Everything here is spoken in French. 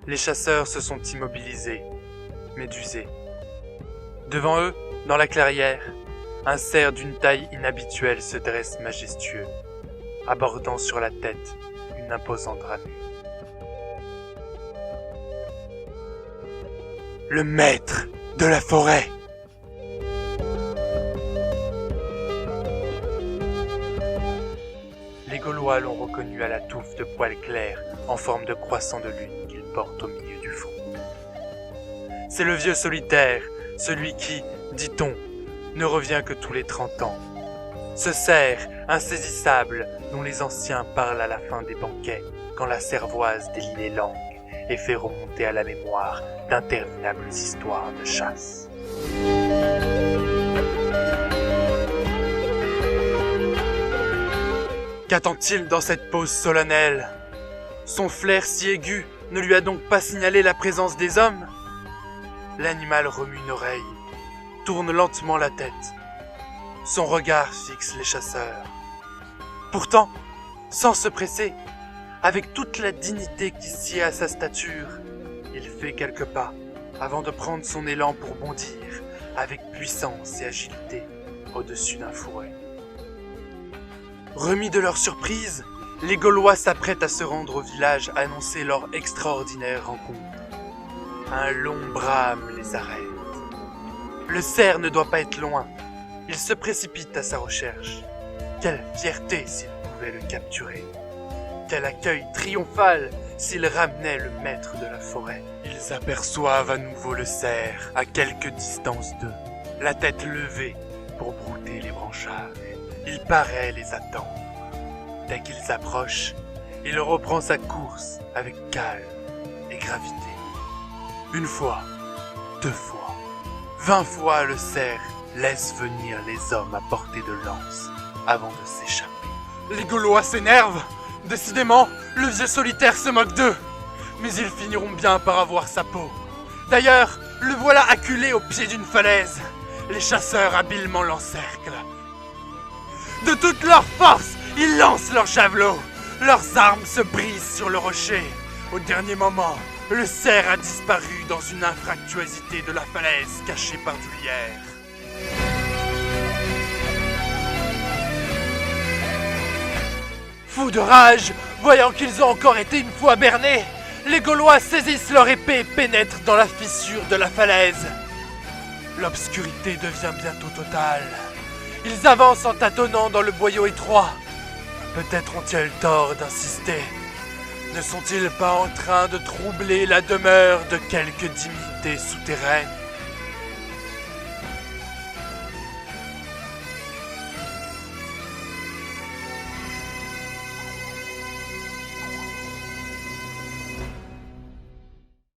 Les chasseurs se sont immobilisés, médusés. Devant eux, dans la clairière, un cerf d'une taille inhabituelle se dresse majestueux, abordant sur la tête une imposante ramure. Le maître de la forêt! Les Gaulois l'ont reconnu à la touffe de poils clairs en forme de croissant de lune qu'il porte au milieu du front. C'est le vieux solitaire, celui qui, dit-on, ne revient que tous les 30 ans. Ce cerf insaisissable dont les anciens parlent à la fin des banquets, quand la cervoise délie les langues et fait remonter à la mémoire d'interminables histoires de chasse. Qu'attend-il dans cette pose solennelle? Son flair si aigu ne lui a donc pas signalé la présence des hommes? L'animal remue une oreille, tourne lentement la tête. Son regard fixe les chasseurs. Pourtant, sans se presser, avec toute la dignité qui sied à sa stature, il fait quelques pas avant de prendre son élan pour bondir avec puissance et agilité au-dessus d'un fourré. Remis de leur surprise, les Gaulois s'apprêtent à se rendre au village annoncer leur extraordinaire rencontre. Un long brame les arrête. Le cerf ne doit pas être loin. Il se précipite à sa recherche. Quelle fierté s'il pouvait le capturer. Quel accueil triomphal s'il ramenait le maître de la forêt. Ils aperçoivent à nouveau le cerf à quelque distance d'eux, la tête levée pour brouter les branchages. Il paraît les attendre. Dès qu'ils approchent, il reprend sa course avec calme et gravité. Une fois, 2 fois, 20 fois le cerf laisse venir les hommes à portée de lance avant de s'échapper. Les Gaulois s'énervent. Décidément, le vieux solitaire se moque d'eux. Mais ils finiront bien par avoir sa peau. D'ailleurs, le voilà acculé au pied d'une falaise. Les chasseurs habilement l'encerclent. De toute leur force, ils lancent leurs javelots. Leurs armes se brisent sur le rocher. Au dernier moment, le cerf a disparu dans une infractuosité de la falaise cachée par du lierre. Fous de rage, voyant qu'ils ont encore été une fois bernés, les Gaulois saisissent leur épée et pénètrent dans la fissure de la falaise. L'obscurité devient bientôt totale. Ils avancent en tâtonnant dans le boyau étroit. Peut-être ont-ils tort d'insister. Ne sont-ils pas en train de troubler la demeure de quelque dignité souterraine?